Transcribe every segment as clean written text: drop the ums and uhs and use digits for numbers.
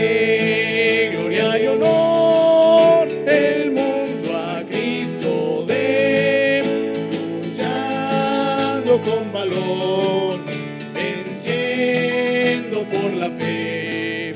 que gloria y honor el mundo a Cristo dé, luchando con valor, venciendo por la fe,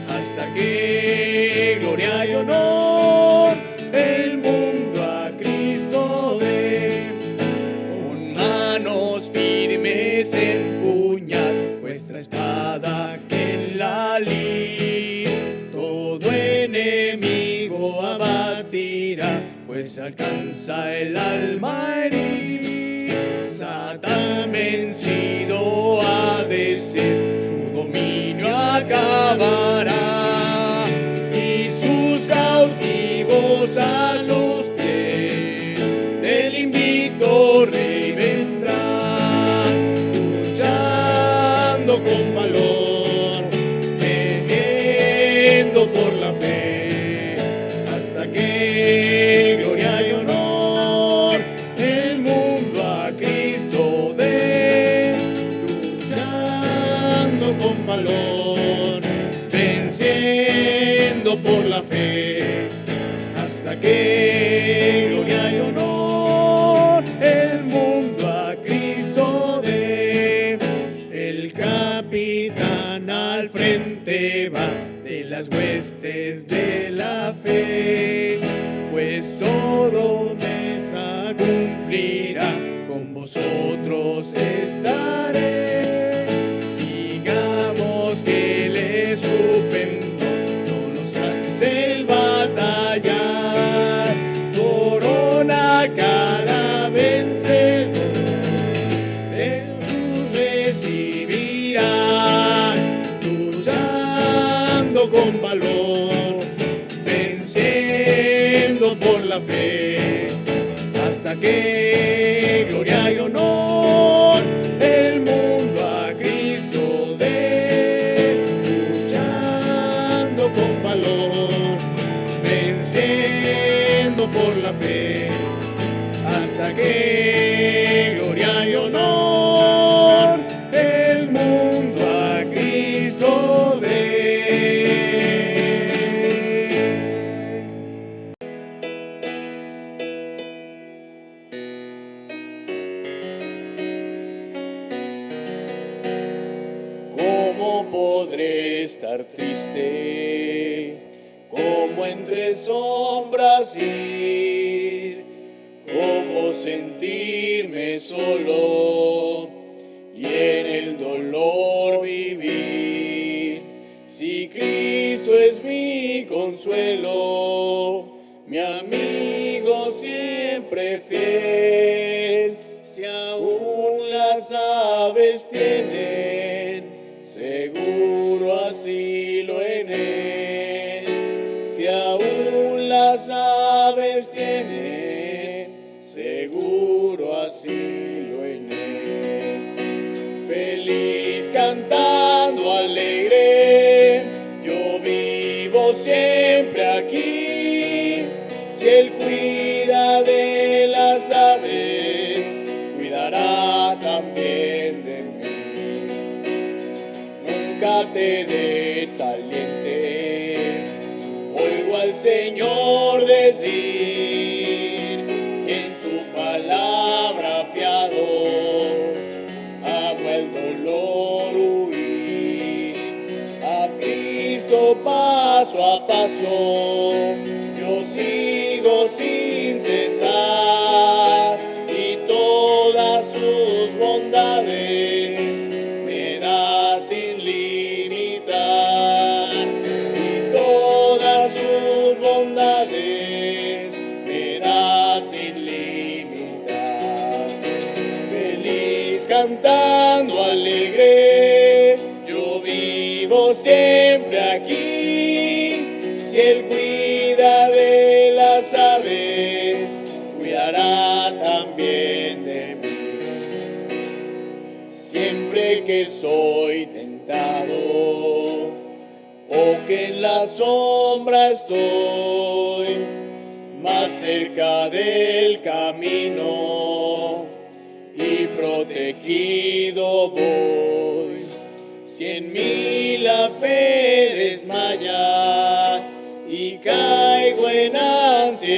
hasta que gloria y honor el mundo a Cristo dé. Con manos firmes empuñad vuestra espada que en la lid todo enemigo abatirá, pues alcanza el alma herir. Satán vencido ha de ser, su dominio acabará, y sus cautivos a sus pies del invicto rey vendrán, luchando con valor, venciendo por la fe, hasta que gloria y honor el mundo a Cristo dé, luchando con valor, venciendo por la fe, hasta que gloria y honor el mundo a Cristo dé. El capitán al frente va de las huestes de la fe, pues todo mesa cumplirá, con vosotros estaré. Sigamos fieles su pendón, no nos canse el batallar, corona cada vencedor de Jesús recibirá, luchando con valor, venciendo por la fe, hasta que gloria y honor el mundo a Cristo dé, luchando con valor, venciendo por la fe, hasta que gloria y honor el mundo a Cristo dé. ¿Cómo podré estar triste? ¿Cómo entre sombras ir? ¿Cómo sentirme solo y en el dolor vivir? Si Cristo es mi consuelo, mi amigo siempre fiel, si aún las aves tienen seguro asilo en él, si aún las aves tienen seguro asilo en él. Feliz cantando alegre, yo vivo siempre aquí, si él cuida de las aves, cuidará también de mí. Nunca te desalientes, oigo al Señor decir, y en su palabra fiado hago el dolor huir. A Cristo paso a paso yo sigo sin cesar, y todas sus bondades me da sin limitar, y todas sus bondades me da sin limitar. Feliz cantando alegre, yo vivo siempre aquí, si él cuida de las aves, cuidará también de mí. Siempre que soy tentado o que en la sombra estoy, más cerca del camino y protegido voy. Si en mí la fe desmaya, y caigo en ansiedad,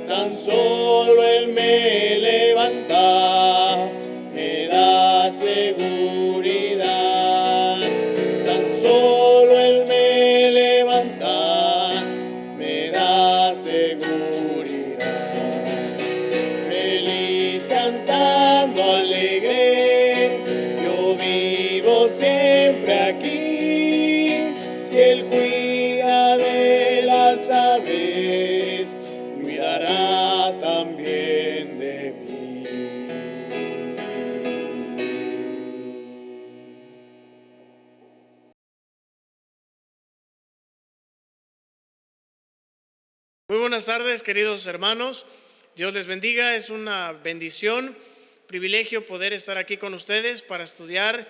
tan solo Él me levanta, me da seguridad, tan solo Él me levanta, me da seguridad. Feliz cantando alegre, yo vivo siempre aquí. Si Él cuida de las aves, cuidará también de mí. Muy buenas tardes, queridos hermanos. Dios les bendiga. Es una bendición, privilegio poder estar aquí con ustedes para estudiar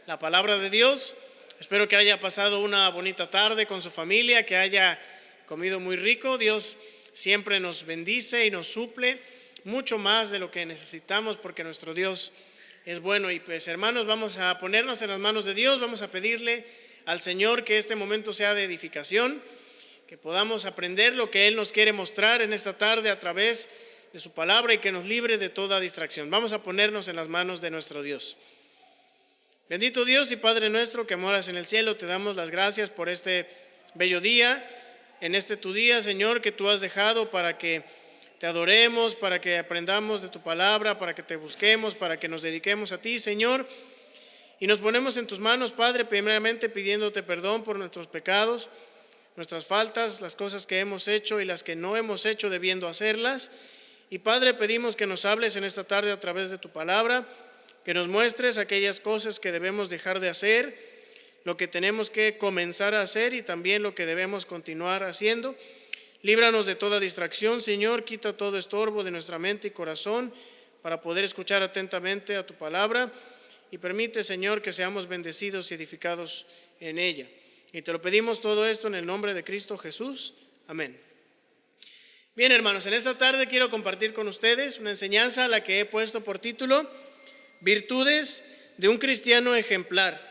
la palabra de Dios. Espero que haya pasado una bonita tarde con su familia, que haya comido muy rico. Dios siempre nos bendice y nos suple mucho más de lo que necesitamos, porque nuestro Dios es bueno. Y pues, hermanos, vamos a ponernos en las manos de Dios. Vamos a pedirle al Señor que este momento sea de edificación, que podamos aprender lo que Él nos quiere mostrar en esta tarde a través de su palabra, y que nos libre de toda distracción. Vamos a ponernos en las manos de nuestro Dios. Bendito Dios y Padre nuestro que moras en el cielo, te damos las gracias por este bello día, en este tu día, Señor, que tú has dejado para que te adoremos, para que aprendamos de tu palabra, para que te busquemos, para que nos dediquemos a ti, Señor. Y nos ponemos en tus manos, Padre, primeramente pidiéndote perdón por nuestros pecados, nuestras faltas, las cosas que hemos hecho y las que no hemos hecho debiendo hacerlas. Y Padre, pedimos que nos hables en esta tarde a través de tu palabra, que nos muestres aquellas cosas que debemos dejar de hacer, lo que tenemos que comenzar a hacer y también lo que debemos continuar haciendo. Líbranos de toda distracción, Señor, quita todo estorbo de nuestra mente y corazón para poder escuchar atentamente a tu palabra, y permite, Señor, que seamos bendecidos y edificados en ella. Y te lo pedimos todo esto en el nombre de Cristo Jesús. Amén. Bien, hermanos, en esta tarde quiero compartir con ustedes una enseñanza a la que he puesto por título Virtudes de un cristiano ejemplar.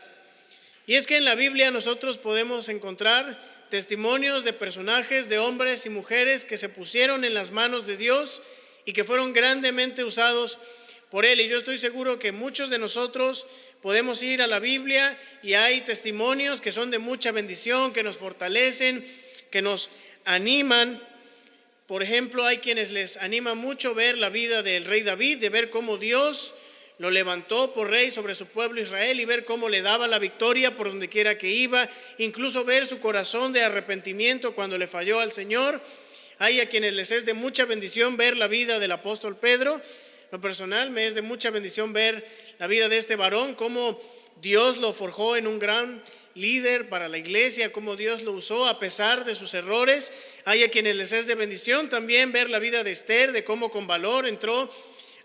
Y es que en la Biblia nosotros podemos encontrar testimonios de personajes, de hombres y mujeres que se pusieron en las manos de Dios y que fueron grandemente usados por Él. Y yo estoy seguro que muchos de nosotros podemos ir a la Biblia y hay testimonios que son de mucha bendición, que nos fortalecen, que nos animan. Por ejemplo, hay quienes les anima mucho ver la vida del rey David, de ver cómo Dios lo levantó por rey sobre su pueblo Israel y ver cómo le daba la victoria por donde quiera que iba, incluso ver su corazón de arrepentimiento cuando le falló al Señor. Hay a quienes les es de mucha bendición ver la vida del apóstol Pedro. Lo personal me es de mucha bendición ver la vida de este varón, cómo Dios lo forjó en un gran líder para la iglesia, cómo Dios lo usó a pesar de sus errores. Hay a quienes les es de bendición también ver la vida de Esther, de cómo con valor entró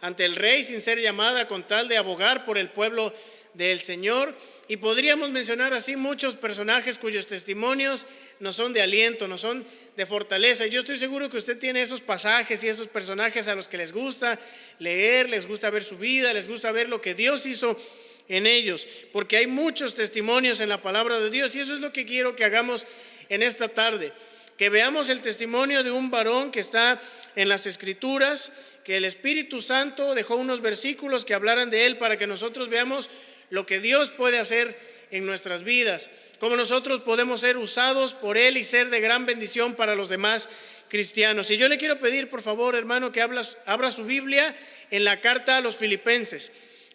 ante el rey sin ser llamada, con tal de abogar por el pueblo del Señor. Y podríamos mencionar así muchos personajes cuyos testimonios nos son de aliento, nos son de fortaleza. Y yo estoy seguro que usted tiene esos pasajes y esos personajes a los que les gusta leer, les gusta ver su vida, les gusta ver lo que Dios hizo en ellos, porque hay muchos testimonios en la palabra de Dios. Y eso es lo que quiero que hagamos en esta tarde, que veamos el testimonio de un varón que está en las Escrituras, que el Espíritu Santo dejó unos versículos que hablaran de él para que nosotros veamos lo que Dios puede hacer en nuestras vidas, cómo nosotros podemos ser usados por Él y ser de gran bendición para los demás cristianos. Y yo le quiero pedir, por favor, hermano, que abra su Biblia en la carta a los Filipenses.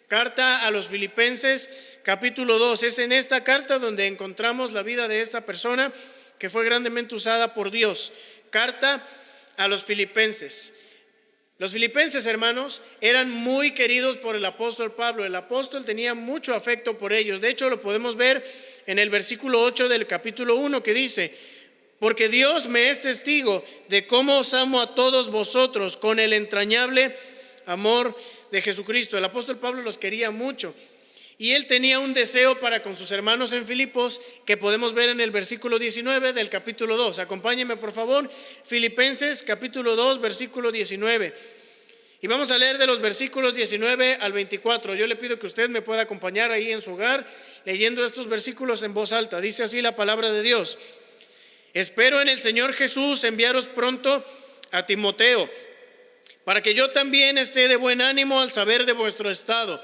Carta a los Filipenses, capítulo 2. Es en esta carta donde encontramos la vida de esta persona que fue grandemente usada por Dios. Carta a los Filipenses. Los filipenses, hermanos, eran muy queridos por el apóstol Pablo. El apóstol tenía mucho afecto por ellos. De hecho, lo podemos ver en el versículo 8 del capítulo 1, que dice: porque Dios me es testigo de cómo os amo a todos vosotros con el entrañable amor de Jesucristo. El apóstol Pablo los quería mucho. Y él tenía un deseo para con sus hermanos en Filipos que podemos ver en el versículo 19 del capítulo 2. Acompáñenme, por favor, Filipenses capítulo 2, versículo 19. Y vamos a leer de los versículos 19 al 24. Yo le pido que usted me pueda acompañar ahí en su hogar leyendo estos versículos en voz alta. Dice así la palabra de Dios: Espero en el Señor Jesús enviaros pronto a Timoteo, para que yo también esté de buen ánimo al saber de vuestro estado,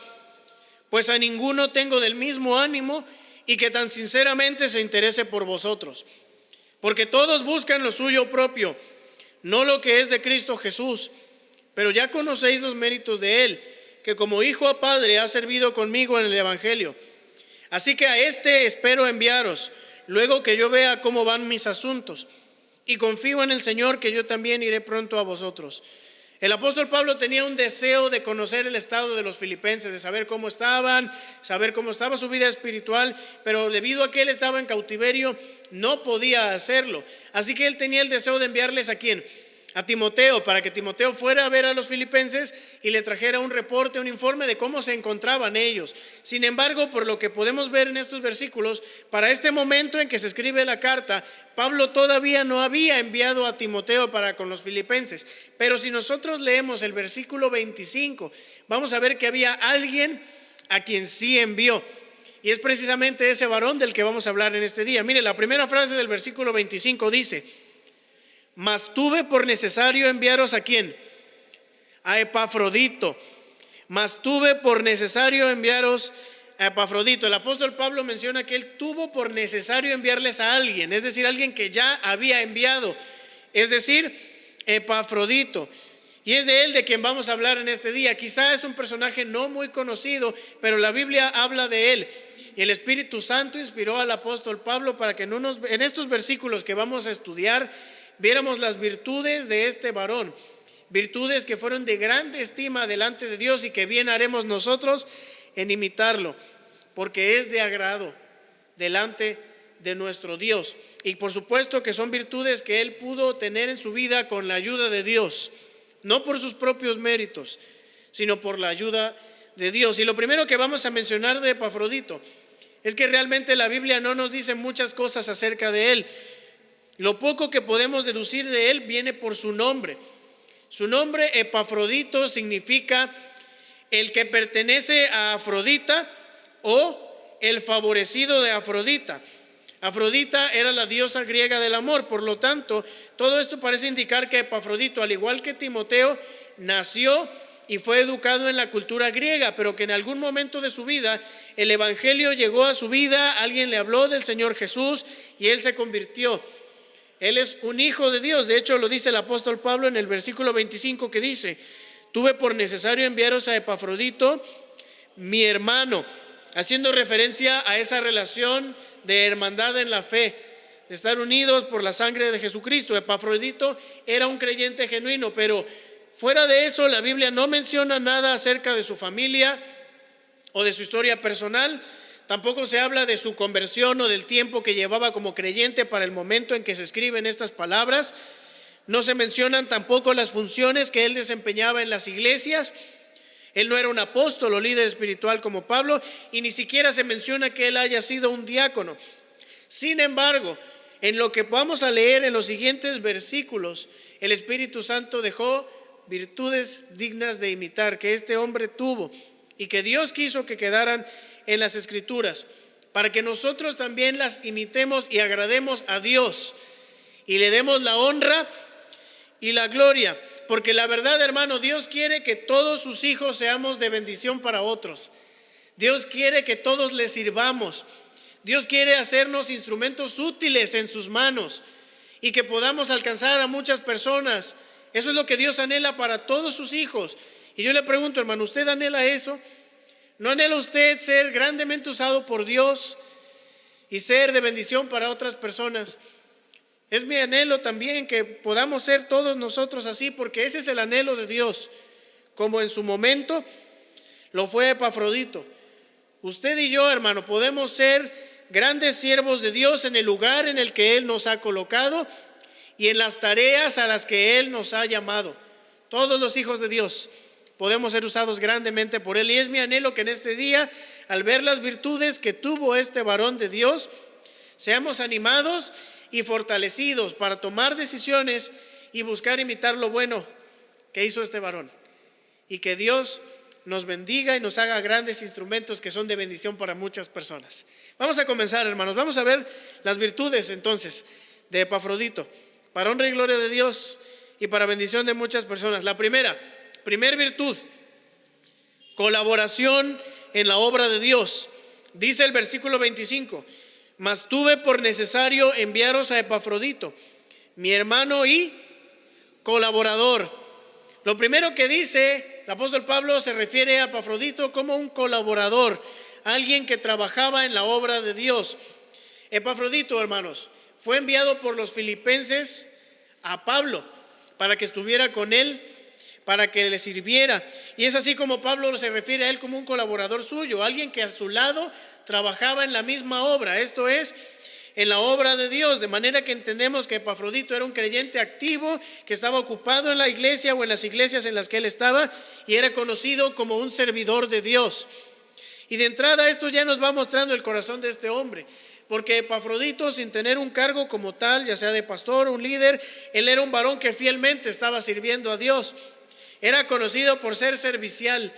pues a ninguno tengo del mismo ánimo y que tan sinceramente se interese por vosotros. Porque todos buscan lo suyo propio, no lo que es de Cristo Jesús. Pero ya conocéis los méritos de Él, que como hijo a padre ha servido conmigo en el Evangelio. Así que a este espero enviaros, luego que yo vea cómo van mis asuntos. Y confío en el Señor que yo también iré pronto a vosotros. El apóstol Pablo tenía un deseo de conocer el estado de los filipenses, de saber cómo estaban, saber cómo estaba su vida espiritual, pero debido a que él estaba en cautiverio, no podía hacerlo. Así que él tenía el deseo de enviarles ¿a quién? A Timoteo, para que Timoteo fuera a ver a los filipenses y le trajera un reporte, un informe de cómo se encontraban ellos. Sin embargo, por lo que podemos ver en estos versículos, para este momento en que se escribe la carta, Pablo todavía no había enviado a Timoteo para con los filipenses. Pero si nosotros leemos el versículo 25, vamos a ver que había alguien a quien sí envió. Y es precisamente ese varón del que vamos a hablar en este día. Mire, la primera frase del versículo 25 dice: mas tuve por necesario enviaros ¿a quién? A Epafrodito. Mas tuve por necesario enviaros a Epafrodito. El apóstol Pablo menciona que él tuvo por necesario enviarles a alguien, es decir, alguien que ya había enviado, es decir, Epafrodito. Y es de él de quien vamos a hablar en este día. Quizá es un personaje no muy conocido, pero la Biblia habla de él. Y el Espíritu Santo inspiró al apóstol Pablo para que en estos versículos que vamos a estudiar viéramos las virtudes de este varón, virtudes que fueron de grande estima delante de Dios y que bien haremos nosotros en imitarlo, porque es de agrado delante de nuestro Dios. Y por supuesto que son virtudes que él pudo tener en su vida con la ayuda de Dios, no por sus propios méritos, sino por la ayuda de Dios. Y lo primero que vamos a mencionar de Epafrodito es que realmente la Biblia no nos dice muchas cosas acerca de él. Lo poco que podemos deducir de él viene por su nombre. Su nombre, Epafrodito, significa el que pertenece a Afrodita o el favorecido de Afrodita. Afrodita era la diosa griega del amor. Por lo tanto, todo esto parece indicar que Epafrodito, al igual que Timoteo, nació y fue educado en la cultura griega, pero que en algún momento de su vida el evangelio llegó a su vida, alguien le habló del Señor Jesús y él se convirtió. Él es un hijo de Dios. De hecho, lo dice el apóstol Pablo en el versículo 25, que dice: tuve por necesario enviaros a Epafrodito, mi hermano, haciendo referencia a esa relación de hermandad en la fe, de estar unidos por la sangre de Jesucristo. Epafrodito era un creyente genuino, pero fuera de eso la Biblia no menciona nada acerca de su familia o de su historia personal. Tampoco se habla de su conversión o del tiempo que llevaba como creyente para el momento en que se escriben estas palabras. No se mencionan tampoco las funciones que él desempeñaba en las iglesias. Él no era un apóstol o líder espiritual como Pablo, y ni siquiera se menciona que él haya sido un diácono. Sin embargo, en lo que vamos a leer en los siguientes versículos, el Espíritu Santo dejó virtudes dignas de imitar que este hombre tuvo y que Dios quiso que quedaran en las Escrituras, para que nosotros también las imitemos y agrademos a Dios y le demos la honra y la gloria. Porque la verdad, hermano, Dios quiere que todos sus hijos seamos de bendición para otros. Dios quiere que todos le sirvamos. Dios quiere hacernos instrumentos útiles en sus manos y que podamos alcanzar a muchas personas. Eso es lo que Dios anhela para todos sus hijos. Y yo le pregunto, hermano, ¿usted anhela eso? ¿No anhela usted ser grandemente usado por Dios y ser de bendición para otras personas? Es mi anhelo también que podamos ser todos nosotros así, porque ese es el anhelo de Dios, como en su momento lo fue Epafrodito. Usted y yo, hermano, podemos ser grandes siervos de Dios en el lugar en el que Él nos ha colocado y en las tareas a las que Él nos ha llamado. Todos los hijos de Dios podemos ser usados grandemente por Él, y es mi anhelo que en este día, al ver las virtudes que tuvo este varón de Dios, seamos animados y fortalecidos para tomar decisiones y buscar imitar lo bueno que hizo este varón, y que Dios nos bendiga y nos haga grandes instrumentos que son de bendición para muchas personas. Vamos a comenzar, hermanos. Vamos a ver las virtudes entonces de Epafrodito, para honra y gloria de Dios y para bendición de muchas personas. La primer virtud, colaboración en la obra de Dios. Dice el versículo 25: mas tuve por necesario enviaros a Epafrodito, mi hermano y colaborador. Lo primero que dice el apóstol Pablo se refiere a Epafrodito como un colaborador, alguien que trabajaba en la obra de Dios. Epafrodito, hermanos, fue enviado por los filipenses a Pablo para que estuviera con él, para que le sirviera. Y es así como Pablo se refiere a él como un colaborador suyo, alguien que a su lado trabajaba en la misma obra, esto es, en la obra de Dios. De manera que entendemos que Epafrodito era un creyente activo que estaba ocupado en la iglesia o en las iglesias en las que él estaba y era conocido como un servidor de Dios. Y de entrada esto ya nos va mostrando el corazón de este hombre, porque Epafrodito, sin tener un cargo como tal, ya sea de pastor o un líder, él era un varón que fielmente estaba sirviendo a Dios. Era conocido por ser servicial.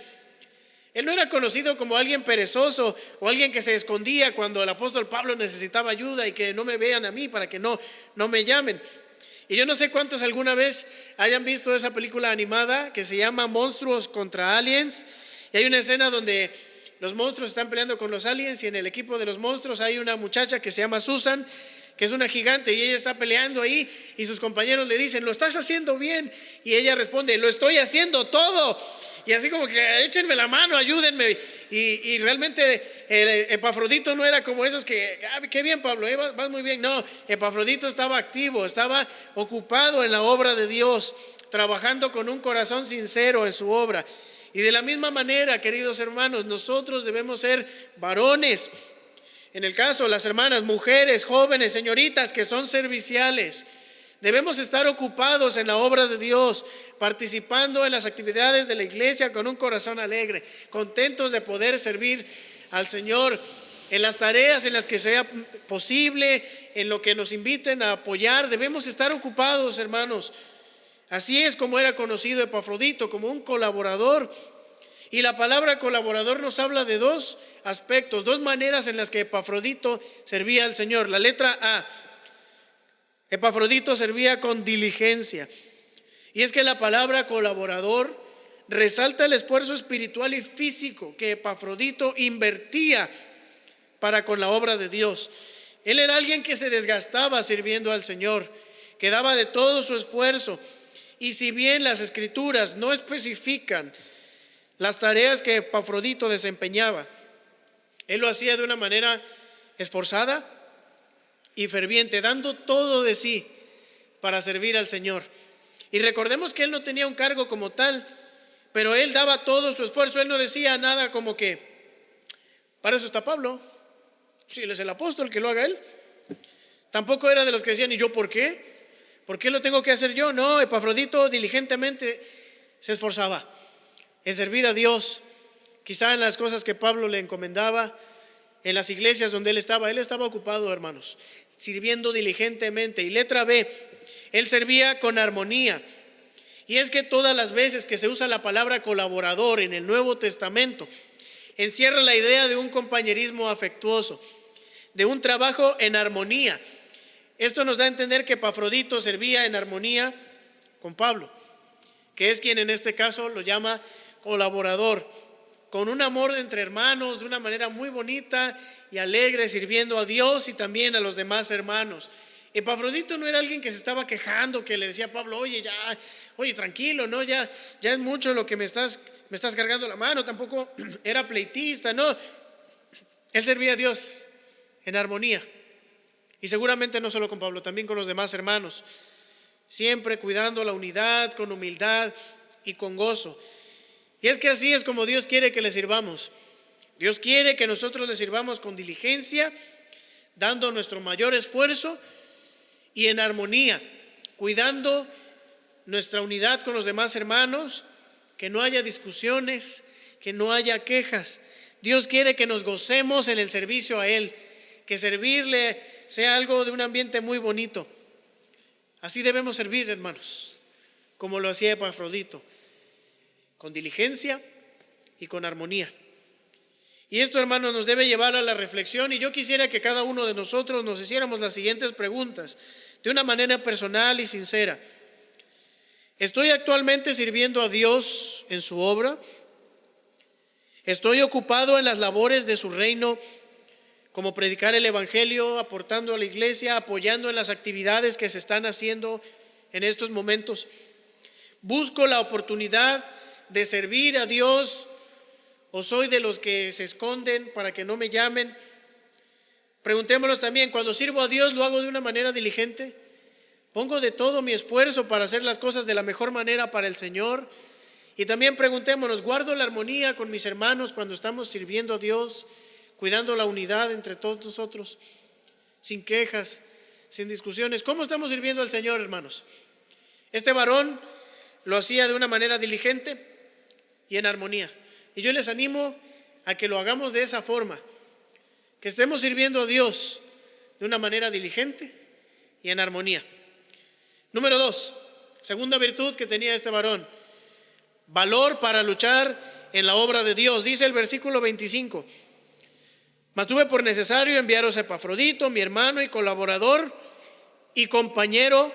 Él no era conocido como alguien perezoso o alguien que se escondía cuando el apóstol Pablo necesitaba ayuda y que no me vean a mí para que no me llamen. Y yo no sé cuántos alguna vez hayan visto esa película animada que se llama Monstruos contra Aliens. Y hay una escena donde los monstruos están peleando con los aliens y en el equipo de los monstruos hay una muchacha que se llama Susan, que es una gigante, y ella está peleando ahí y sus compañeros le dicen: lo estás haciendo bien, y ella responde: lo estoy haciendo todo. Y así como que échenme la mano, ayúdenme. Y realmente Epafrodito no era como esos que, qué bien Pablo, vas muy bien. No, Epafrodito estaba activo, estaba ocupado en la obra de Dios, trabajando con un corazón sincero en su obra. Y de la misma manera, queridos hermanos, nosotros debemos ser varones. En el caso de las hermanas, mujeres, jóvenes, señoritas que son serviciales. Debemos estar ocupados en la obra de Dios, participando en las actividades de la iglesia con un corazón alegre, contentos de poder servir al Señor en las tareas en las que sea posible, en lo que nos inviten a apoyar. Debemos estar ocupados, hermanos. Así es como era conocido Epafrodito, como un colaborador. Y la palabra colaborador nos habla de dos aspectos, dos maneras en las que Epafrodito servía al Señor. La letra A: Epafrodito servía con diligencia. Y es que la palabra colaborador resalta el esfuerzo espiritual y físico que Epafrodito invertía para con la obra de Dios. Él era alguien que se desgastaba sirviendo al Señor, que daba de todo su esfuerzo. Y si bien las escrituras no especifican las tareas que Epafrodito desempeñaba, él lo hacía de una manera esforzada y ferviente, dando todo de sí para servir al Señor. Y recordemos que él no tenía un cargo como tal, pero él daba todo su esfuerzo. Él no decía nada como que, para eso está Pablo, si él es el apóstol, que lo haga él. Tampoco era de los que decían: ¿y yo por qué? ¿Por qué lo tengo que hacer yo? No, Epafrodito diligentemente se esforzaba en servir a Dios, quizá en las cosas que Pablo le encomendaba, en las iglesias donde él estaba ocupado, hermanos, sirviendo diligentemente. Y letra B: él servía con armonía. Y es que todas las veces que se usa la palabra colaborador en el Nuevo Testamento, encierra la idea de un compañerismo afectuoso, de un trabajo en armonía. Esto nos da a entender que Epafrodito servía en armonía con Pablo, que es quien en este caso lo llama colaborador, con un amor entre hermanos, de una manera muy bonita y alegre, sirviendo a Dios y también a los demás hermanos. Epafrodito no era alguien que se estaba quejando, que le decía a Pablo: oye, tranquilo, no, ya es mucho lo que me estás cargando la mano. Tampoco era pleitista, no. Él servía a Dios en armonía. Y seguramente no solo con Pablo, también con los demás hermanos, siempre cuidando la unidad, con humildad y con gozo. Y es que así es como Dios quiere que le sirvamos. Dios quiere que nosotros le sirvamos con diligencia, dando nuestro mayor esfuerzo y en armonía, cuidando nuestra unidad con los demás hermanos, que no haya discusiones, que no haya quejas. Dios quiere que nos gocemos en el servicio a Él, que servirle sea algo de un ambiente muy bonito. Así debemos servir, hermanos, como lo hacía Epafrodito, con diligencia y con armonía. Y esto, hermanos, nos debe llevar a la reflexión, y yo quisiera que cada uno de nosotros nos hiciéramos las siguientes preguntas de una manera personal y sincera. ¿Estoy actualmente sirviendo a Dios en su obra? ¿Estoy ocupado en las labores de su reino, como predicar el evangelio, aportando a la iglesia, apoyando en las actividades que se están haciendo en estos momentos? ¿Busco la oportunidad de servir a Dios o soy de los que se esconden para que no me llamen? Preguntémonos también, cuando sirvo a Dios, ¿lo hago de una manera diligente? ¿Pongo de todo mi esfuerzo para hacer las cosas de la mejor manera para el Señor? Y también preguntémonos, ¿guardo la armonía con mis hermanos cuando estamos sirviendo a Dios, cuidando la unidad entre todos nosotros, sin quejas, sin discusiones? ¿Cómo estamos sirviendo al Señor, hermanos? Este varón lo hacía de una manera diligente y en armonía. Y yo les animo a que lo hagamos de esa forma, que estemos sirviendo a Dios de una manera diligente y en armonía. Número 2, segunda virtud que tenía este varón: valor para luchar en la obra de Dios. Dice el versículo 25: mas tuve por necesario enviaros a Epafrodito, mi hermano y colaborador y compañero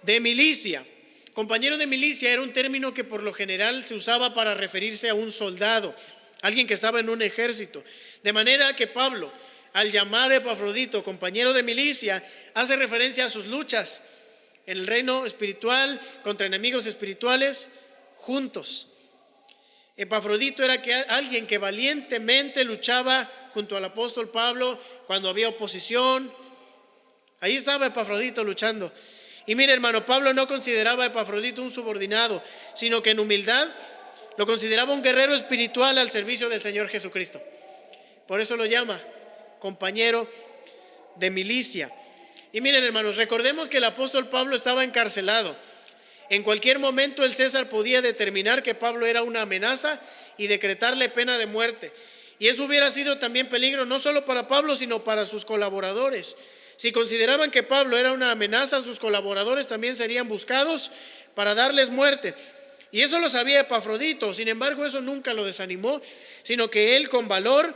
de milicia. Compañero de milicia era un término que por lo general se usaba para referirse a un soldado, alguien que estaba en un ejército. De manera que Pablo, al llamar a Epafrodito compañero de milicia, hace referencia a sus luchas en el reino espiritual contra enemigos espirituales juntos. Epafrodito era alguien que valientemente luchaba junto al apóstol Pablo cuando había oposición. Ahí estaba Epafrodito luchando. Y mire, hermano, Pablo no consideraba a Epafrodito un subordinado, sino que en humildad lo consideraba un guerrero espiritual al servicio del Señor Jesucristo. Por eso lo llama compañero de milicia. Y miren, hermanos, recordemos que el apóstol Pablo estaba encarcelado. En cualquier momento el César podía determinar que Pablo era una amenaza y decretarle pena de muerte. Y eso hubiera sido también peligro no solo para Pablo, sino para sus colaboradores. Si consideraban que Pablo era una amenaza, sus colaboradores también serían buscados para darles muerte. Y eso lo sabía Epafrodito. Sin embargo, eso nunca lo desanimó, sino que él con valor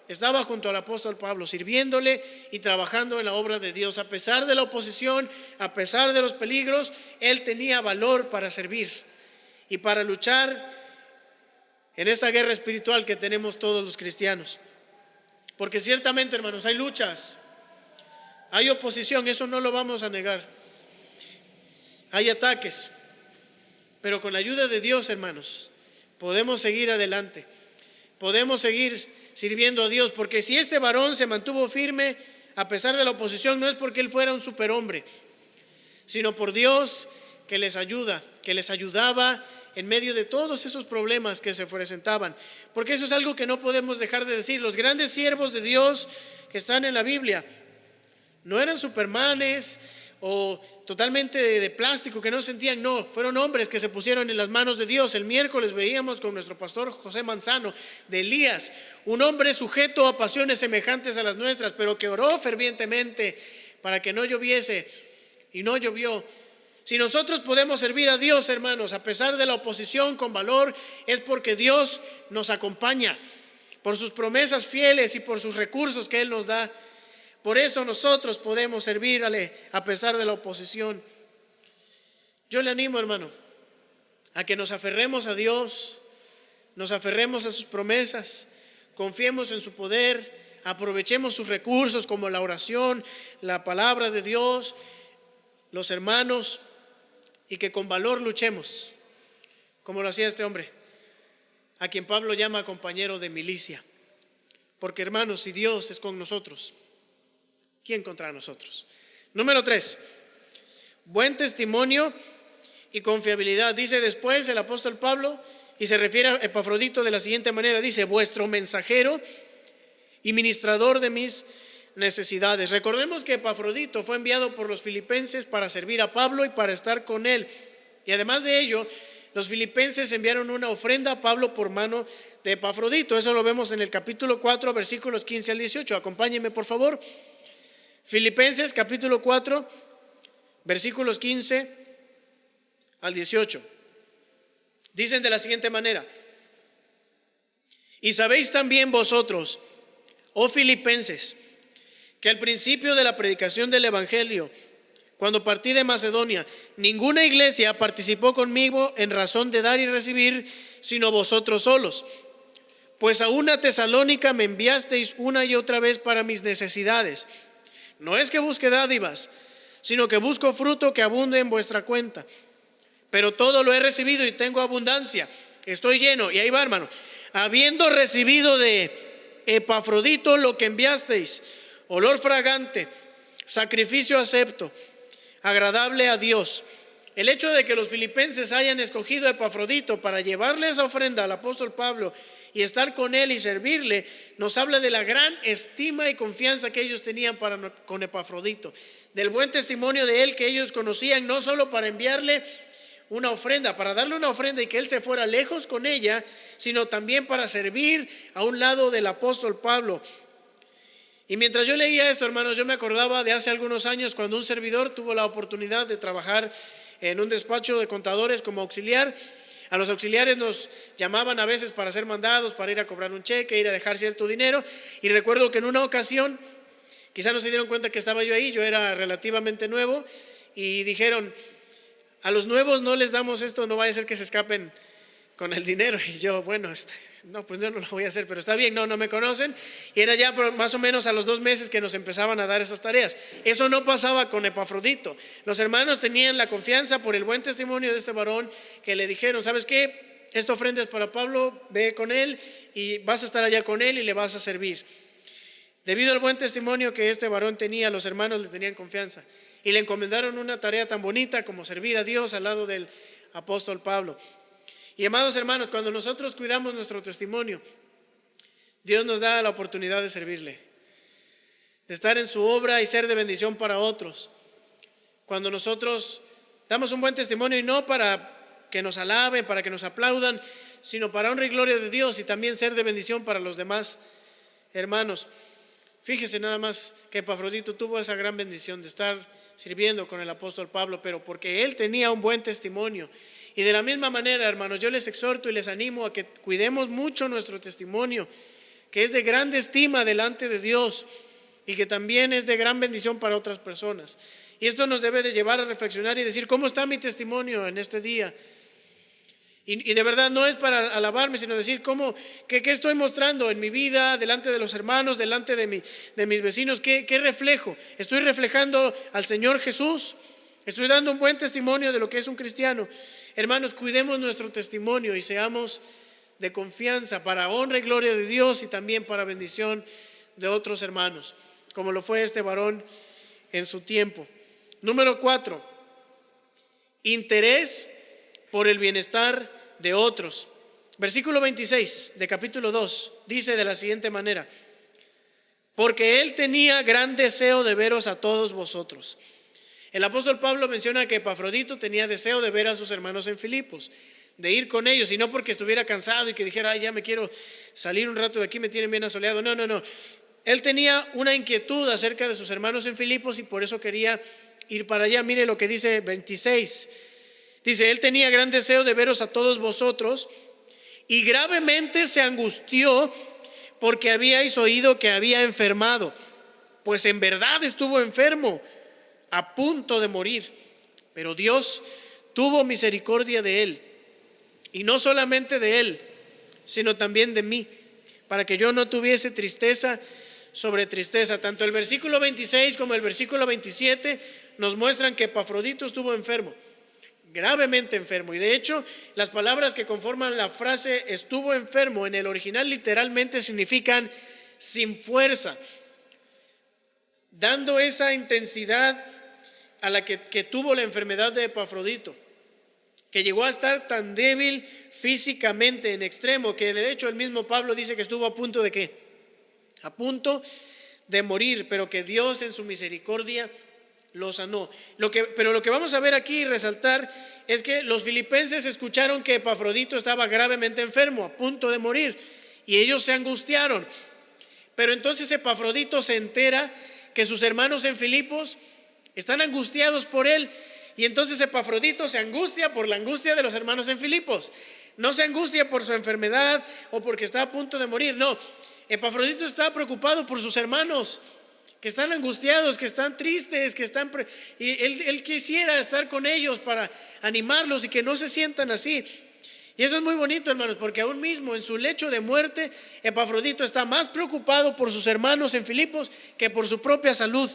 estaba junto al apóstol Pablo, sirviéndole y trabajando en la obra de Dios. A pesar de la oposición, a pesar de los peligros, él tenía valor para servir y para luchar en esta guerra espiritual que tenemos todos los cristianos. Porque ciertamente, hermanos, hay luchas, hay oposición, eso no lo vamos a negar. Hay ataques, pero con la ayuda de Dios, hermanos, podemos seguir adelante. Podemos seguir sirviendo a Dios, porque si este varón se mantuvo firme a pesar de la oposición, no es porque él fuera un superhombre, sino por Dios que les ayuda, que les ayudaba en medio de todos esos problemas que se presentaban. Porque eso es algo que no podemos dejar de decir. Los grandes siervos de Dios que están en la Biblia no eran supermanes o totalmente de plástico que no sentían, no, fueron hombres que se pusieron en las manos de Dios. El miércoles veíamos con nuestro pastor José Manzano de Elías, un hombre sujeto a pasiones semejantes a las nuestras, pero que oró fervientemente para que no lloviese y no llovió. Si nosotros podemos servir a Dios, hermanos, a pesar de la oposición con valor, es porque Dios nos acompaña, por sus promesas fieles y por sus recursos que Él nos da. Por eso nosotros podemos servirle a pesar de la oposición. Yo le animo, hermano, a que nos aferremos a Dios, nos aferremos a sus promesas, confiemos en su poder, aprovechemos sus recursos como la oración, la palabra de Dios, los hermanos, y que con valor luchemos, como lo hacía este hombre, a quien Pablo llama compañero de milicia. Porque, hermanos, si Dios es con nosotros, ¿quién contra nosotros? Número 3, buen testimonio y confiabilidad. Dice después el apóstol Pablo, y se refiere a Epafrodito de la siguiente manera, dice: vuestro mensajero y ministrador de mis necesidades. Recordemos que Epafrodito fue enviado por los filipenses para servir a Pablo y para estar con él. Y además de ello, los filipenses enviaron una ofrenda a Pablo por mano de Epafrodito. Eso lo vemos en el capítulo 4, versículos 15 al 18. Acompáñenme, por favor. Filipenses capítulo 4, versículos 15 al 18. Dicen de la siguiente manera: Y sabéis también vosotros, oh filipenses, que al principio de la predicación del evangelio, cuando partí de Macedonia, ninguna iglesia participó conmigo en razón de dar y recibir, sino vosotros solos. Pues a una Tesalónica me enviasteis una y otra vez para mis necesidades. No es que busque dádivas, sino que busco fruto que abunde en vuestra cuenta. Pero todo lo he recibido y tengo abundancia. Estoy lleno. Y ahí va, hermano. Habiendo recibido de Epafrodito lo que enviasteis, olor fragante, sacrificio acepto, agradable a Dios. El hecho de que los filipenses hayan escogido a Epafrodito para llevarle esa ofrenda al apóstol Pablo y estar con él y servirle, nos habla de la gran estima y confianza que ellos tenían con Epafrodito, del buen testimonio de él que ellos conocían, no solo para enviarle una ofrenda, para darle una ofrenda y que él se fuera lejos con ella, sino también para servir a un lado del apóstol Pablo. Y mientras yo leía esto, hermanos, yo me acordaba de hace algunos años cuando un servidor tuvo la oportunidad de trabajar en un despacho de contadores como auxiliar. A los auxiliares nos llamaban a veces para hacer mandados, para ir a cobrar un cheque, ir a dejar cierto dinero. Y recuerdo que en una ocasión, quizá no se dieron cuenta que estaba yo ahí, yo era relativamente nuevo, y dijeron: a los nuevos no les damos esto, no vaya a ser que se escapen con el dinero. Y yo, bueno, no, pues yo no lo voy a hacer, pero está bien, no me conocen. Y era ya más o menos a los 2 meses que nos empezaban a dar esas tareas. Eso no pasaba con Epafrodito. Los hermanos tenían la confianza por el buen testimonio de este varón, que le dijeron: ¿sabes qué? Esta ofrenda es para Pablo, ve con él y vas a estar allá con él y le vas a servir. Debido al buen testimonio que este varón tenía, los hermanos le tenían confianza y le encomendaron una tarea tan bonita como servir a Dios al lado del apóstol Pablo. Y amados hermanos, cuando nosotros cuidamos nuestro testimonio, Dios nos da la oportunidad de servirle, de estar en su obra y ser de bendición para otros. Cuando nosotros damos un buen testimonio, y no para que nos alaben, para que nos aplaudan, sino para honra y gloria de Dios y también ser de bendición para los demás hermanos. Fíjese nada más que Epafrodito tuvo esa gran bendición de estar sirviendo con el apóstol Pablo, pero porque él tenía un buen testimonio. Y de la misma manera, hermanos, yo les exhorto y les animo a que cuidemos mucho nuestro testimonio, que es de grande estima delante de Dios y que también es de gran bendición para otras personas. Y esto nos debe de llevar a reflexionar y decir: ¿cómo está mi testimonio en este día? Y de verdad no es para alabarme, sino decir qué estoy mostrando en mi vida, delante de los hermanos, delante de mis vecinos. ¿Qué reflejo? ¿Estoy reflejando al Señor Jesús? ¿Estoy dando un buen testimonio de lo que es un cristiano? Hermanos, cuidemos nuestro testimonio y seamos de confianza para honra y gloria de Dios y también para bendición de otros hermanos, como lo fue este varón en su tiempo. Número 4, interés por el bienestar de otros. Versículo 26 de capítulo 2 dice de la siguiente manera: porque él tenía gran deseo de veros a todos vosotros. El apóstol Pablo menciona que Epafrodito tenía deseo de ver a sus hermanos en Filipos, de ir con ellos, y no porque estuviera cansado y que dijera: ay, ya me quiero salir un rato de aquí, me tienen bien asoleado. No. Él tenía una inquietud acerca de sus hermanos en Filipos y por eso quería ir para allá. Mire lo que dice 26. Dice: él tenía gran deseo de veros a todos vosotros y gravemente se angustió porque habíais oído que había enfermado, pues en verdad estuvo enfermo, a punto de morir. Pero Dios tuvo misericordia de él, y no solamente de él, sino también de mí, para que yo no tuviese tristeza sobre tristeza. Tanto el versículo 26 como el versículo 27 nos muestran que Epafrodito estuvo enfermo, gravemente enfermo. Y de hecho, las palabras que conforman la frase estuvo enfermo en el original literalmente significan sin fuerza, dando esa intensidad a la que tuvo la enfermedad de Epafrodito, que llegó a estar tan débil físicamente en extremo, que de hecho el mismo Pablo dice que estuvo a punto de ¿qué? A punto de morir, pero que Dios en su misericordia lo sanó. Pero lo que vamos a ver aquí y resaltar es que los filipenses escucharon que Epafrodito estaba gravemente enfermo, a punto de morir, y ellos se angustiaron. Pero entonces Epafrodito se entera que sus hermanos en Filipos están angustiados por él, y entonces Epafrodito se angustia por la angustia de los hermanos en Filipos. No se angustia por su enfermedad o porque está a punto de morir. No, Epafrodito está preocupado por sus hermanos que están angustiados, que están tristes, y él quisiera estar con ellos para animarlos y que no se sientan así. Y eso es muy bonito, hermanos, porque aún mismo en su lecho de muerte, Epafrodito está más preocupado por sus hermanos en Filipos que por su propia salud.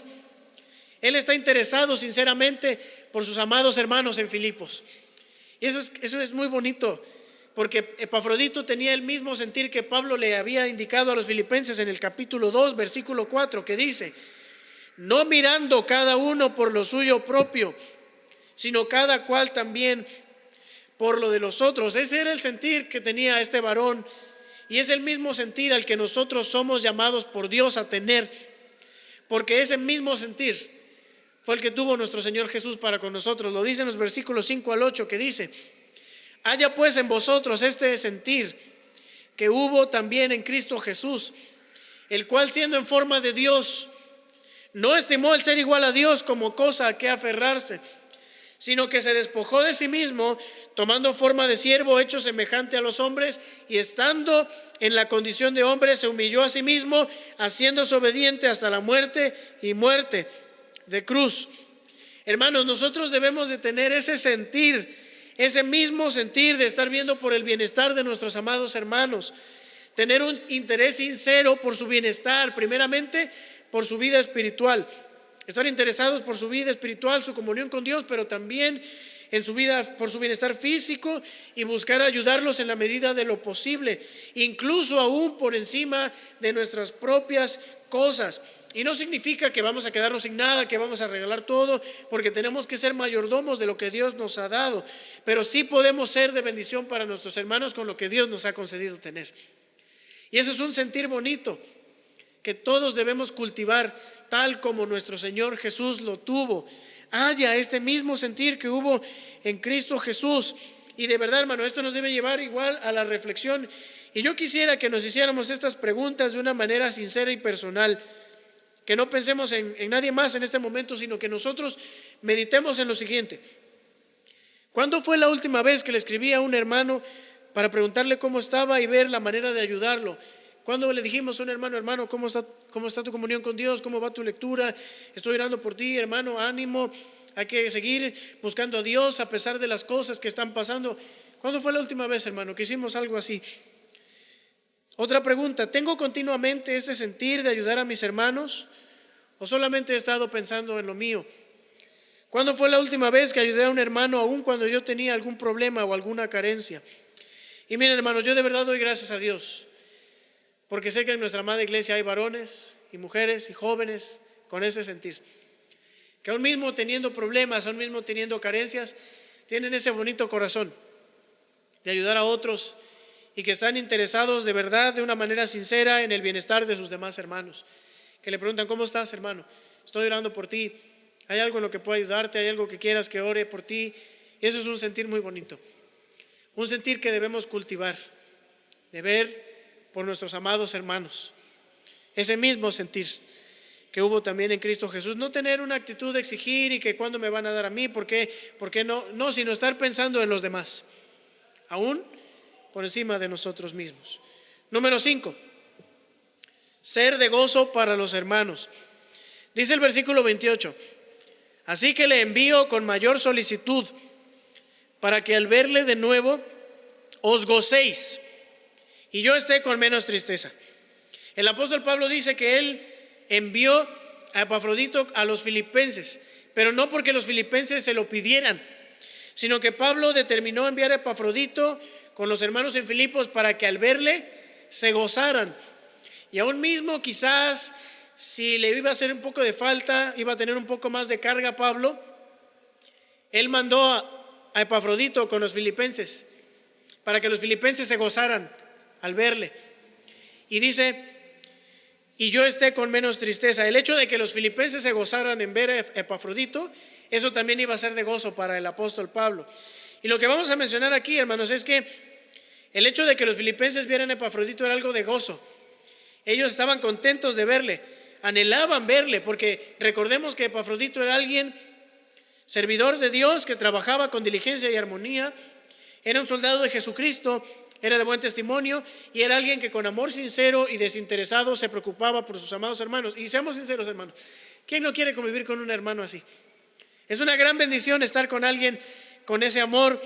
Él está interesado sinceramente por sus amados hermanos en Filipos. Y eso es muy bonito, porque Epafrodito tenía el mismo sentir que Pablo le había indicado a los filipenses en el capítulo 2, versículo 4, que dice: no mirando cada uno por lo suyo propio, sino cada cual también por lo de los otros. Ese era el sentir que tenía este varón, y es el mismo sentir al que nosotros somos llamados por Dios a tener, porque ese mismo sentir fue el que tuvo nuestro Señor Jesús para con nosotros. Lo dice en los versículos 5 al 8, que dice: haya pues en vosotros este sentir que hubo también en Cristo Jesús, el cual, siendo en forma de Dios, no estimó el ser igual a Dios como cosa a que aferrarse, sino que se despojó de sí mismo, tomando forma de siervo, hecho semejante a los hombres, y estando en la condición de hombre, se humilló a sí mismo, haciéndose obediente hasta la muerte y muerte de cruz. Hermanos, nosotros debemos de tener ese sentir, ese mismo sentir de estar viendo por el bienestar de nuestros amados hermanos, tener un interés sincero por su bienestar, primeramente por su vida espiritual, estar interesados por su vida espiritual, su comunión con Dios, pero también en su vida por su bienestar físico, y buscar ayudarlos en la medida de lo posible, incluso aún por encima de nuestras propias cosas. Y no significa que vamos a quedarnos sin nada, que vamos a regalar todo, porque tenemos que ser mayordomos de lo que Dios nos ha dado, pero sí podemos ser de bendición para nuestros hermanos con lo que Dios nos ha concedido tener. Y eso es un sentir bonito que todos debemos cultivar, tal como nuestro Señor Jesús lo tuvo. Haya este mismo sentir que hubo en Cristo Jesús. Y de verdad, hermano, esto nos debe llevar igual a la reflexión. Y yo quisiera que nos hiciéramos estas preguntas de una manera sincera y personal, que no pensemos en nadie más en este momento, sino que nosotros meditemos en lo siguiente: ¿cuándo fue la última vez que le escribí a un hermano para preguntarle cómo estaba y ver la manera de ayudarlo? ¿Cuándo le dijimos a un hermano, ¿cómo está tu comunión con Dios? ¿Cómo va tu lectura? Estoy orando por ti, hermano, ánimo, hay que seguir buscando a Dios a pesar de las cosas que están pasando. ¿Cuándo fue la última vez, hermano, que hicimos algo así? Otra pregunta: ¿tengo continuamente ese sentir de ayudar a mis hermanos o solamente he estado pensando en lo mío? ¿Cuándo fue la última vez que ayudé a un hermano aún cuando yo tenía algún problema o alguna carencia? Y miren, hermanos, yo de verdad doy gracias a Dios, porque sé que en nuestra amada iglesia hay varones y mujeres y jóvenes con ese sentir, que aún mismo teniendo problemas, aún mismo teniendo carencias, tienen ese bonito corazón de ayudar a otros, y que están interesados de verdad, de una manera sincera, en el bienestar de sus demás hermanos, que le preguntan: ¿cómo estás, hermano? Estoy orando por ti, ¿hay algo en lo que pueda ayudarte? ¿Hay algo que quieras que ore por ti? Y eso es un sentir muy bonito, un sentir que debemos cultivar, de ver por nuestros amados hermanos, ese mismo sentir que hubo también en Cristo Jesús. No tener una actitud de exigir y que cuándo me van a dar a mí, ¿por qué no? No, sino estar pensando en los demás, aún por encima de nosotros mismos. Número 5, ser de gozo para los hermanos. Dice el versículo 28: así que le envío con mayor solicitud, para que al verle de nuevo os gocéis y yo esté con menos tristeza. El apóstol Pablo dice que él envió a Epafrodito a los filipenses, pero no porque los filipenses se lo pidieran, sino que Pablo determinó enviar a Epafrodito con los hermanos en Filipos para que al verle se gozaran. Y aún mismo quizás si le iba a hacer un poco de falta, iba a tener un poco más de carga Pablo, él mandó a Epafrodito con los filipenses para que los filipenses se gozaran al verle. Y dice: y yo esté con menos tristeza. El hecho de que los filipenses se gozaran en ver a Epafrodito, eso también iba a ser de gozo para el apóstol Pablo. Y lo que vamos a mencionar aquí, hermanos, es que el hecho de que los filipenses vieran a Epafrodito era algo de gozo. Ellos estaban contentos de verle, anhelaban verle, porque recordemos que Epafrodito era alguien servidor de Dios que trabajaba con diligencia y armonía. Era un soldado de Jesucristo, era de buen testimonio y era alguien que con amor sincero y desinteresado se preocupaba por sus amados hermanos. Y seamos sinceros, hermanos, ¿quién no quiere convivir con un hermano así? Es una gran bendición estar con alguien con ese amor,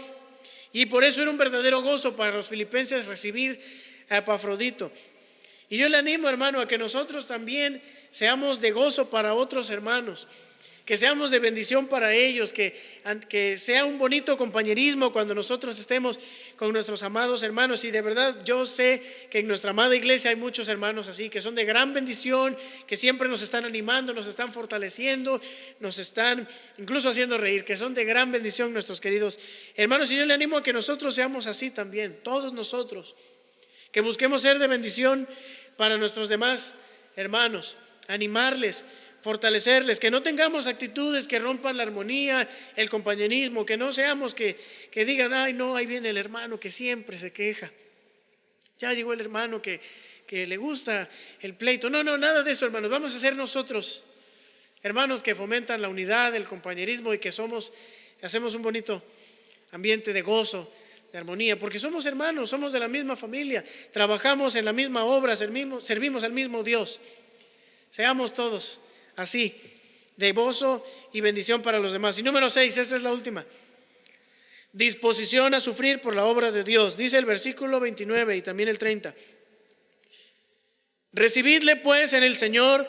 y por eso era un verdadero gozo para los filipenses recibir a Epafrodito. Y yo le animo, hermano, a que nosotros también seamos de gozo para otros hermanos, que seamos de bendición para ellos, que sea un bonito compañerismo cuando nosotros estemos con nuestros amados hermanos. Y de verdad yo sé que en nuestra amada iglesia hay muchos hermanos así, que son de gran bendición, que siempre nos están animando, nos están fortaleciendo, nos están incluso haciendo reír, que son de gran bendición nuestros queridos hermanos. Y yo le animo a que nosotros seamos así también, todos nosotros, que busquemos ser de bendición para nuestros demás hermanos, animarles, fortalecerles, que no tengamos actitudes que rompan la armonía, el compañerismo, que no seamos que digan, ay no, ahí viene el hermano que siempre se queja, ya llegó el hermano que le gusta el pleito. No, nada de eso, hermanos. Vamos a ser nosotros hermanos que fomentan la unidad, el compañerismo, y que hacemos un bonito ambiente de gozo, de armonía, porque somos hermanos, somos de la misma familia, trabajamos en la misma obra, servimos al mismo Dios. Seamos todos así, de gozo y bendición para los demás. Y número 6, esta es la última: disposición a sufrir por la obra de Dios. Dice el versículo 29 y también el 30: recibidle pues en el Señor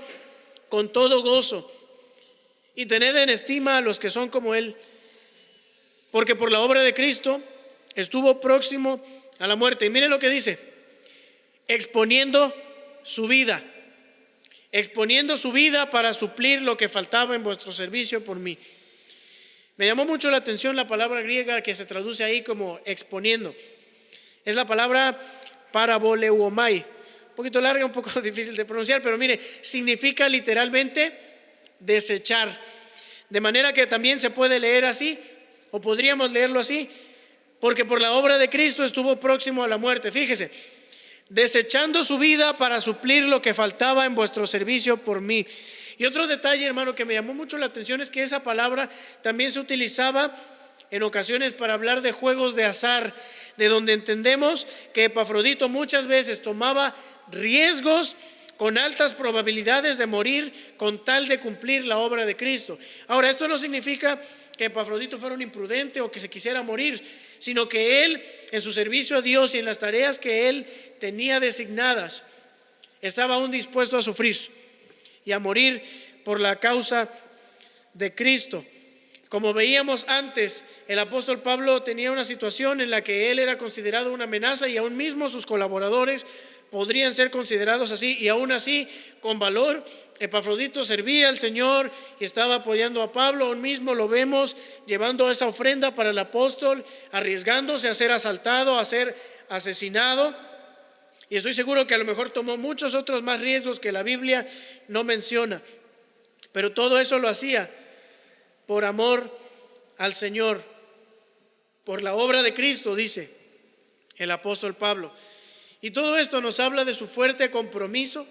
con todo gozo, y tened en estima a los que son como Él, porque por la obra de Cristo estuvo próximo a la muerte. Y miren lo que dice: exponiendo su vida para suplir lo que faltaba en vuestro servicio por mí. Me llamó mucho la atención la palabra griega que se traduce ahí como exponiendo. Es la palabra paraboleuomai, un poquito larga, un poco difícil de pronunciar, pero mire, significa literalmente desechar. De manera que también se puede leer así, o podríamos leerlo así: porque por la obra de Cristo estuvo próximo a la muerte. Fíjese, desechando su vida para suplir lo que faltaba en vuestro servicio por mí. Y otro detalle, hermano, que me llamó mucho la atención es que esa palabra también se utilizaba en ocasiones para hablar de juegos de azar, de donde entendemos que Epafrodito muchas veces tomaba riesgos con altas probabilidades de morir con tal de cumplir la obra de Cristo. Ahora, esto no significa que Epafrodito fuera un imprudente o que se quisiera morir, sino que él, en su servicio a Dios y en las tareas que él tenía designadas, estaba aún dispuesto a sufrir y a morir por la causa de Cristo. Como veíamos antes, el apóstol Pablo tenía una situación en la que él era considerado una amenaza, y aún mismo sus colaboradores podrían ser considerados así, y aún así, con valor, Epafrodito servía al Señor y estaba apoyando a Pablo. Aún mismo lo vemos llevando esa ofrenda para el apóstol, arriesgándose a ser asaltado, a ser asesinado, y estoy seguro que a lo mejor tomó muchos otros más riesgos que la Biblia no menciona, pero todo eso lo hacía por amor al Señor, por la obra de Cristo, dice el apóstol Pablo. Y todo esto nos habla de su fuerte compromiso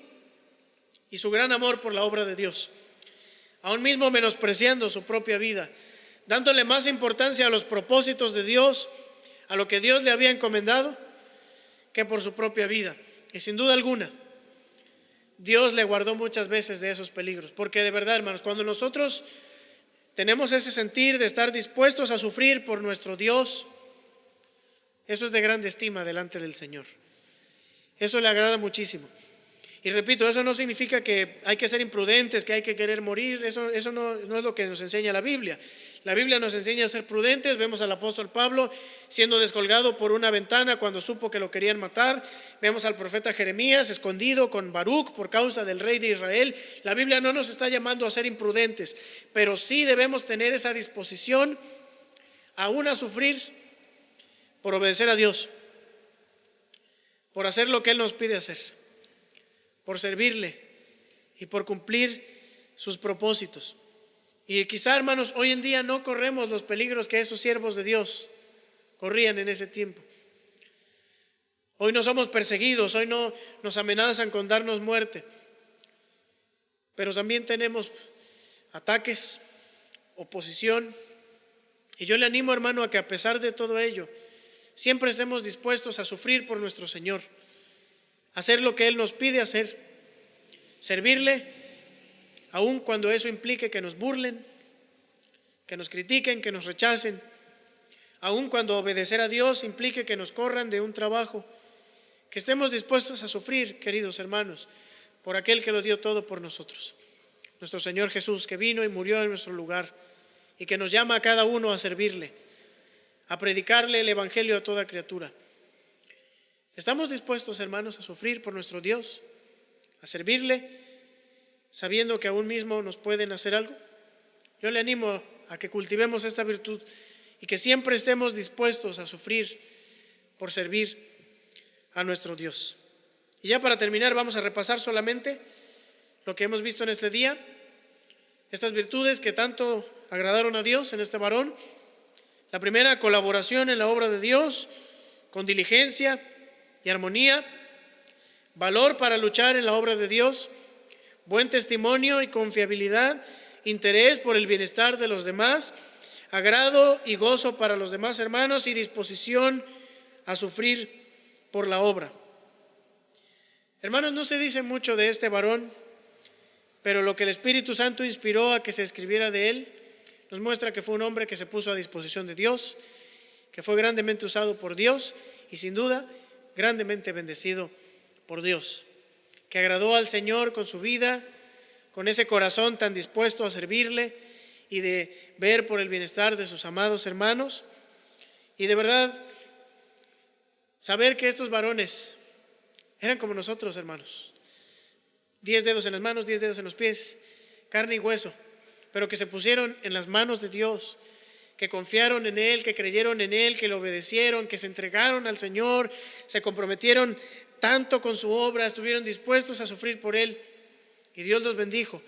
y su gran amor por la obra de Dios, aún mismo menospreciando su propia vida, dándole más importancia a los propósitos de Dios, a lo que Dios le había encomendado, que por su propia vida. Y sin duda alguna, Dios le guardó muchas veces de esos peligros, porque de verdad, hermanos, cuando nosotros tenemos ese sentir de estar dispuestos a sufrir por nuestro Dios, eso es de grande estima delante del Señor. Eso le agrada muchísimo. Y repito, eso no significa que hay que ser imprudentes, que hay que querer morir. Eso no es lo que nos enseña la Biblia. La Biblia nos enseña a ser prudentes. Vemos al apóstol Pablo siendo descolgado por una ventana cuando supo que lo querían matar. Vemos al profeta Jeremías escondido con Baruc por causa del rey de Israel. La Biblia no nos está llamando a ser imprudentes, pero sí debemos tener esa disposición aún a sufrir por obedecer a Dios, por hacer lo que Él nos pide hacer, por servirle y por cumplir sus propósitos. Y quizá, hermanos, hoy en día no corremos los peligros que esos siervos de Dios corrían en ese tiempo. Hoy no somos perseguidos, hoy no nos amenazan con darnos muerte, pero también tenemos ataques, oposición. Y yo le animo, hermano, a que a pesar de todo ello siempre estemos dispuestos a sufrir por nuestro Señor, hacer lo que Él nos pide hacer, servirle, aun cuando eso implique que nos burlen, que nos critiquen, que nos rechacen, aun cuando obedecer a Dios implique que nos corran de un trabajo, que estemos dispuestos a sufrir, queridos hermanos, por aquel que lo dio todo por nosotros, nuestro Señor Jesús, que vino y murió en nuestro lugar y que nos llama a cada uno a servirle, a predicarle el evangelio a toda criatura. ¿Estamos dispuestos, hermanos, a sufrir por nuestro Dios, a servirle, sabiendo que aún mismo nos pueden hacer algo? Yo le animo a que cultivemos esta virtud y que siempre estemos dispuestos a sufrir por servir a nuestro Dios. Y ya para terminar vamos a repasar solamente lo que hemos visto en este día, estas virtudes que tanto agradaron a Dios en este varón. La primera, colaboración en la obra de Dios, con diligencia y armonía, valor para luchar en la obra de Dios, buen testimonio y confiabilidad, interés por el bienestar de los demás, agrado y gozo para los demás hermanos y disposición a sufrir por la obra. Hermanos, no se dice mucho de este varón, pero lo que el Espíritu Santo inspiró a que se escribiera de él nos muestra que fue un hombre que se puso a disposición de Dios, que fue grandemente usado por Dios y sin duda grandemente bendecido por Dios, que agradó al Señor con su vida, con ese corazón tan dispuesto a servirle y de ver por el bienestar de sus amados hermanos. Y de verdad, saber que estos varones eran como nosotros, hermanos, 10 dedos en las manos, 10 dedos en los pies, carne y hueso, pero que se pusieron en las manos de Dios, que confiaron en Él, que creyeron en Él, que le obedecieron, que se entregaron al Señor, se comprometieron tanto con su obra, estuvieron dispuestos a sufrir por Él, y Dios los bendijo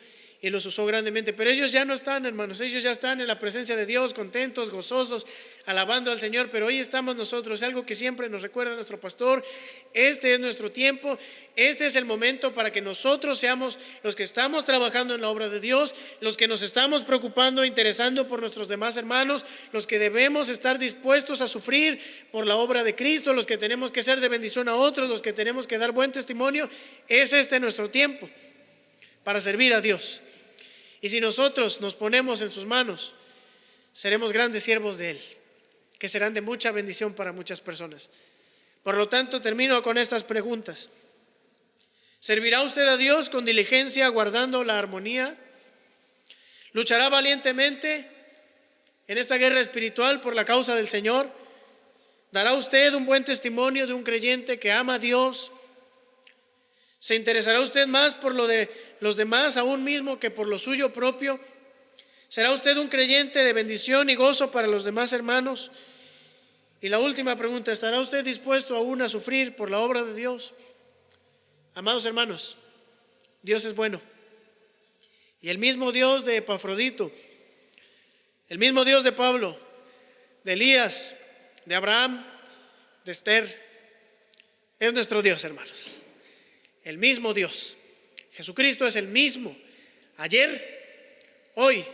y los usó grandemente. Pero ellos ya no están, hermanos, ellos ya están en la presencia de Dios, contentos, gozosos, alabando al Señor. Pero hoy estamos nosotros, algo que siempre nos recuerda nuestro pastor: este es nuestro tiempo, este es el momento para que nosotros seamos los que estamos trabajando en la obra de Dios, los que nos estamos preocupando, interesando por nuestros demás hermanos, los que debemos estar dispuestos a sufrir por la obra de Cristo, los que tenemos que ser de bendición a otros, los que tenemos que dar buen testimonio. Es este nuestro tiempo para servir a Dios. Y si nosotros nos ponemos en sus manos, seremos grandes siervos de Él, que serán de mucha bendición para muchas personas. Por lo tanto, termino con estas preguntas. ¿Servirá usted a Dios con diligencia, guardando la armonía? ¿Luchará valientemente en esta guerra espiritual por la causa del Señor? ¿Dará usted un buen testimonio de un creyente que ama a Dios? ¿Se interesará usted más por lo de los demás aún mismo que por lo suyo propio? ¿Será usted un creyente de bendición y gozo para los demás hermanos? Y la última pregunta: ¿estará usted dispuesto aún a sufrir por la obra de Dios? Amados hermanos, Dios es bueno. Y el mismo Dios de Epafrodito, el mismo Dios de Pablo, de Elías, de Abraham, de Esther, es nuestro Dios, hermanos. El mismo Dios. Jesucristo es el mismo ayer, hoy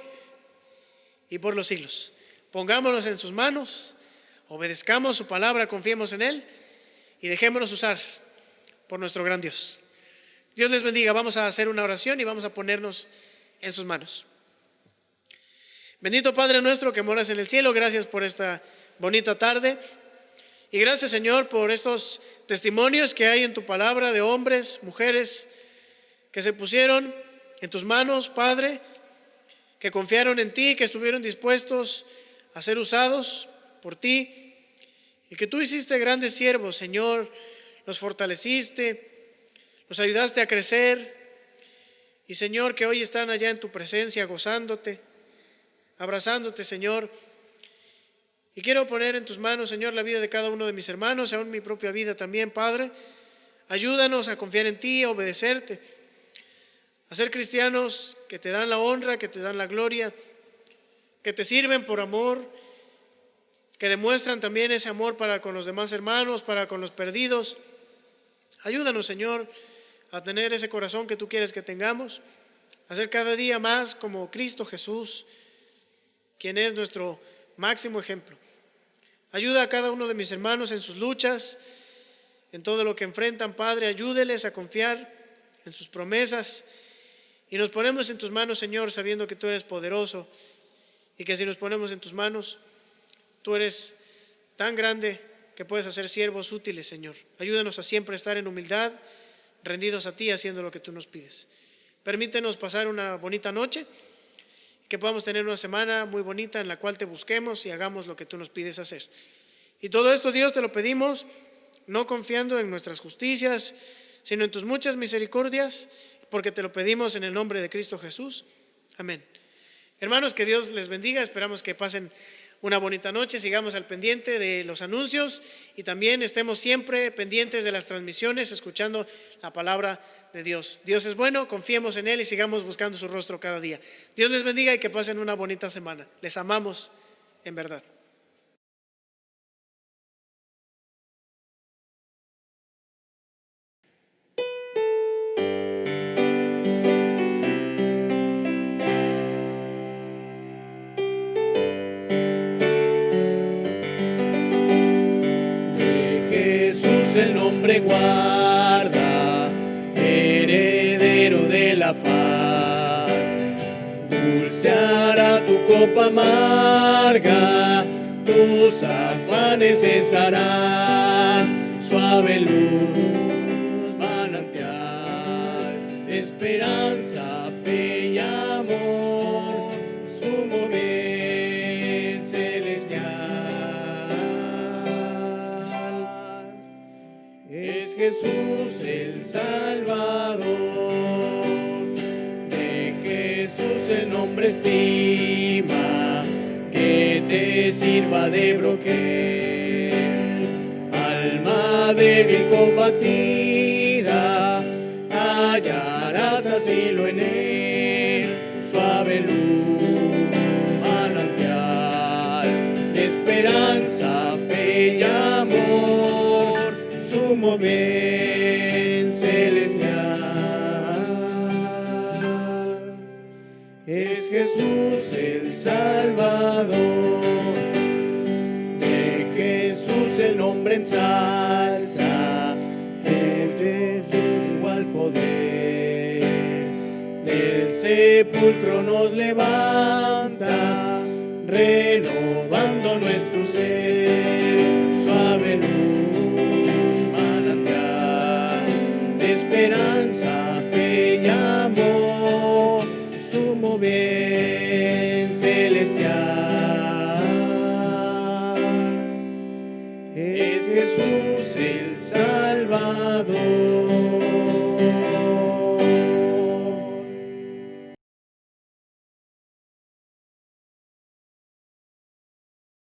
y por los siglos. Pongámonos en sus manos, obedezcamos su palabra, confiemos en Él y dejémonos usar por nuestro gran Dios. Dios les bendiga. Vamos a hacer una oración y vamos a ponernos en sus manos. Bendito Padre nuestro que moras en el cielo, gracias por esta bonita tarde. Y gracias, Señor, por estos testimonios que hay en tu palabra de hombres, mujeres que se pusieron en tus manos, Padre, que confiaron en ti, que estuvieron dispuestos a ser usados por ti y que tú hiciste grandes siervos, Señor. Los fortaleciste, los ayudaste a crecer y, Señor, que hoy están allá en tu presencia gozándote, abrazándote, Señor. Y quiero poner en tus manos, Señor, la vida de cada uno de mis hermanos, aún mi propia vida también, Padre. Ayúdanos a confiar en ti, a obedecerte, a ser cristianos que te dan la honra, que te dan la gloria, que te sirven por amor, que demuestran también ese amor para con los demás hermanos, para con los perdidos. Ayúdanos, Señor, a tener ese corazón que tú quieres que tengamos, a ser cada día más como Cristo Jesús, quien es nuestro máximo ejemplo. Ayuda a cada uno de mis hermanos en sus luchas, en todo lo que enfrentan, Padre. Ayúdeles a confiar en sus promesas. Y nos ponemos en tus manos, Señor, sabiendo que tú eres poderoso y que si nos ponemos en tus manos, tú eres tan grande que puedes hacer siervos útiles, Señor. Ayúdanos a siempre estar en humildad, rendidos a ti, haciendo lo que tú nos pides. Permítenos pasar una bonita noche, que podamos tener una semana muy bonita en la cual te busquemos y hagamos lo que tú nos pides hacer. Y todo esto, Dios, te lo pedimos, no confiando en nuestras justicias, sino en tus muchas misericordias, porque te lo pedimos en el nombre de Cristo Jesús. Amén. Hermanos, que Dios les bendiga. Esperamos que pasen una bonita noche, sigamos al pendiente de los anuncios y también estemos siempre pendientes de las transmisiones, escuchando la palabra de Dios. Dios es bueno, confiemos en Él y sigamos buscando su rostro cada día. Dios les bendiga y que pasen una bonita semana. Les amamos en verdad. El nombre guarda, heredero de la paz. Dulce hará tu copa amarga, tus afanes cesarán. Suave luz, manantial, de esperanza, fe y amor, sumo bien celestial. Es Jesús el Salvador, de Jesús el nombre estima, que te sirva de broquel. Alma débil combatida, hallarás asilo en él. Suave luz, manantial, de esperanza, fe y amor, sumo bien celestial. Es Jesús el Salvador, de Jesús el nombre ensalza, que te sirva al poder. Del sepulcro nos levanta, renovando nuestro ser. Suave luz, manantial, de esperanza, fe y amor, sumo bien celestial. Es Jesús